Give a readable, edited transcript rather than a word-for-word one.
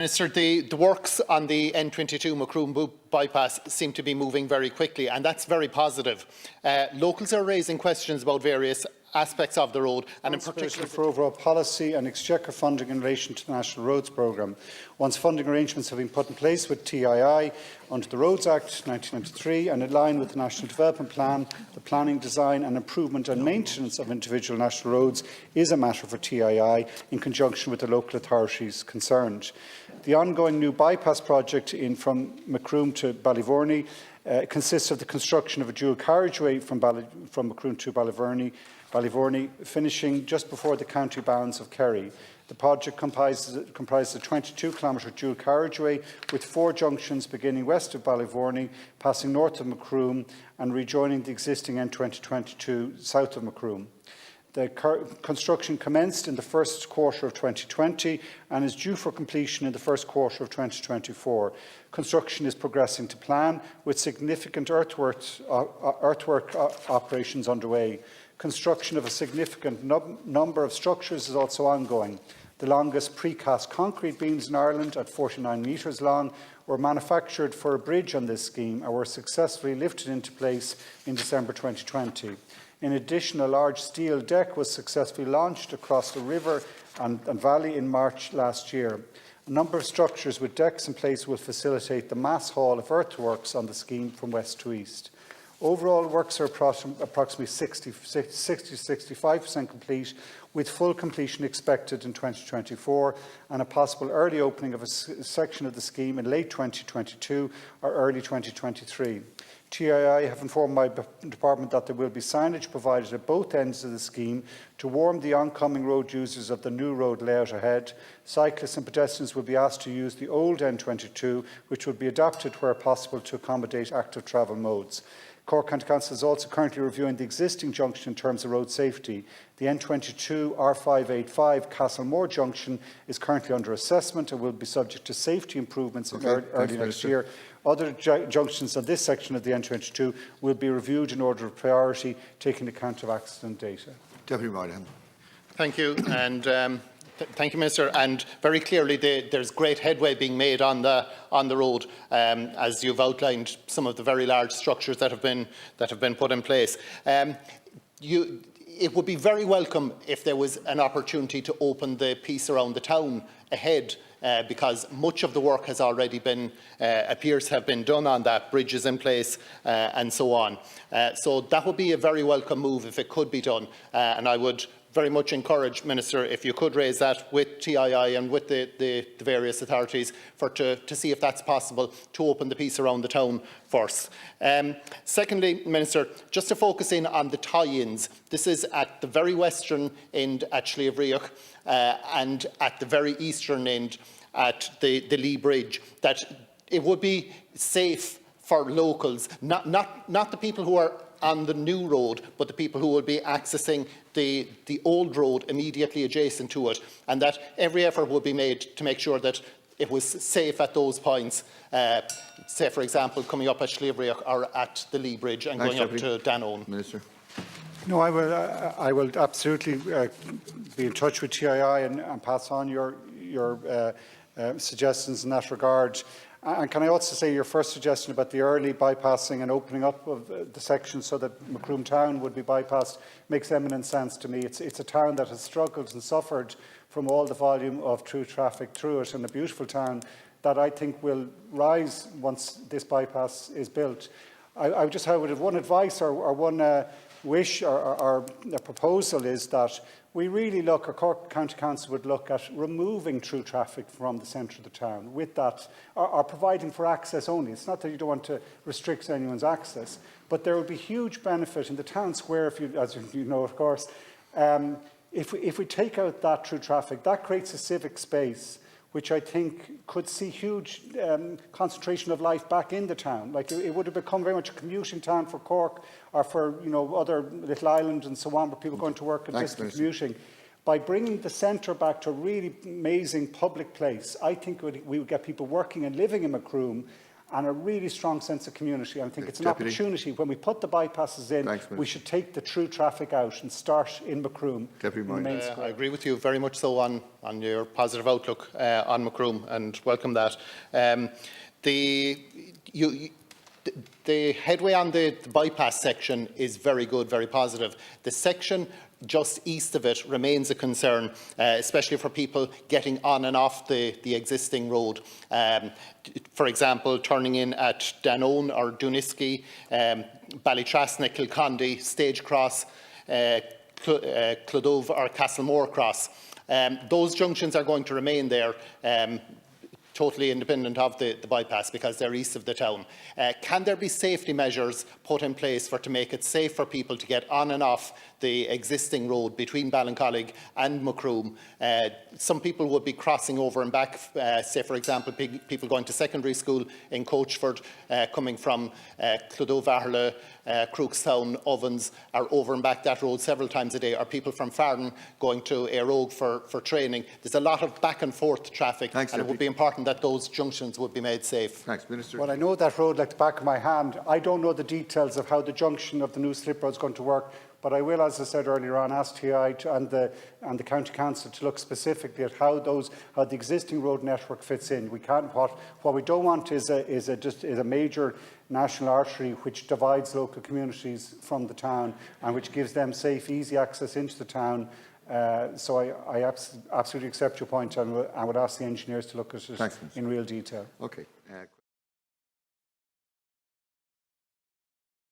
Minister, the works on the N22 Macroom Bypass seem to be moving very quickly, and that's very positive. Locals are raising questions about various aspects of the road, and in particular for overall policy and exchequer funding in relation to the National Roads Programme. Once funding arrangements have been put in place with TII under the Roads Act 1993 and in line with the National Development Plan, the planning, design and improvement and maintenance of individual national roads is a matter for TII in conjunction with the local authorities concerned. The ongoing new bypass project from Macroom to Ballyvourney consists of the construction of a dual carriageway from Macroom to Ballyvourney, finishing just before the county bounds of Kerry. The project comprises a 22-kilometre dual carriageway with 4 junctions beginning west of Ballyvourney, passing north of Macroom and rejoining the existing N22 south of Macroom. The construction commenced in the first quarter of 2020 and is due for completion in the first quarter of 2024. Construction is progressing to plan, with significant earthwork operations underway. Construction of a significant number of structures is also ongoing. The longest precast concrete beams in Ireland, at 49 metres long, were manufactured for a bridge on this scheme and were successfully lifted into place in December 2020. In addition, a large steel deck was successfully launched across the river and valley in March last year. A number of structures with decks in place will facilitate the mass haul of earthworks on the scheme from west to east. Overall, works are approximately 60–65% complete, with full completion expected in 2024 and a possible early opening of a section of the scheme in late 2022 or early 2023. TII have informed my department that there will be signage provided at both ends of the scheme to warn the oncoming road users of the new road layout ahead. Cyclists and pedestrians will be asked to use the old N22, which will be adapted where possible to accommodate active travel modes. Cork County Council is also currently reviewing the existing junction in terms of road safety. The N22 R585 Castlemore junction is currently under assessment and will be subject to safety improvements early next year. Other junctions on this section of the N22 will be reviewed in order of priority, taking account of accident data. Deputy Ryan. Thank you. And thank you, Minister. And very clearly, there's great headway being made on the road, as you've outlined some of the very large structures that have been put in place. It would be very welcome if there was an opportunity to open the piece around the town ahead, because much of the work has already been appears to have been done on that, bridges in place and so on. So that would be a very welcome move if it could be done, and I would very much encourage, Minister, if you could raise that with TII and with the various authorities to see if that's possible to open the piece around the town first. Secondly, Minister, just to focus in on the tie-ins, this is at the very western end at Sliobh Riogh and at the very eastern end at the Lee Bridge, that it would be safe for locals, not the people who are on the new road, but the people who will be accessing the old road immediately adjacent to it, and that every effort will be made to make sure that it was safe at those points, say for example coming up at Sliobh Riogh or at the Lee Bridge and going up to Dáil. Minister. No, I will absolutely be in touch with TII and pass on your suggestions in that regard. And can I also say your first suggestion about the early bypassing and opening up of the section so that Macroom town would be bypassed makes eminent sense to me. It's a town that has struggled and suffered from all the volume of through traffic through it, and a beautiful town that I think will rise once this bypass is built. I would have one advice or one wish or a proposal is that we really look, or Cork County Council would look at removing through traffic from the centre of the town with that, or providing for access only. It's not that you don't want to restrict anyone's access, but there would be huge benefit in the town square, as you know, of course, if we take out that through traffic. That creates a civic space which I think could see huge concentration of life back in the town. Like it would have become very much a commuting town for Cork or for other little islands and so on, where people going to work and distant commuting. By bringing the centre back to a really amazing public place, I think we would get people working and living in Macroom and a really strong sense of community. And I think it's an Deputy. opportunity, when we put the bypasses in, Thanks, we should take the through traffic out and start in Macroom. Deputy in the main I square. agree with you very much so on your positive outlook on Macroom, and welcome that. The headway on the bypass section is very good, very positive. The section just east of it remains a concern, especially for people getting on and off the existing road. For example, turning in at Danone or Duniski, Ballytrasna, Kilcondy, Stage Cross, Clodove or Castlemore Cross. Those junctions are going to remain there, totally independent of the bypass, because they're east of the town. Can there be safety measures put in place to make it safe for people to get on and off the existing road between Ballincollig and Macroom? Some people would be crossing over and back, say for example people going to secondary school in Coachford, coming from Clodove, Aherla, Crookstown, Ovens, are over and back that road several times a day, or people from Farden going to Riogh for training. There's a lot of back and forth traffic. Thanks, and it would be important that those junctions would be made safe. Thanks, Minister. Well, I know that road like the back of my hand. I don't know the details of how the junction of the new slip road is going to work, but I will, as I said earlier on, ask TI and the County Council to look specifically at how the existing road network fits in. What we don't want is a major national artery which divides local communities from the town and which gives them safe, easy access into the town. So I absolutely accept your point, and I would ask the engineers to look at it in real detail. Okay.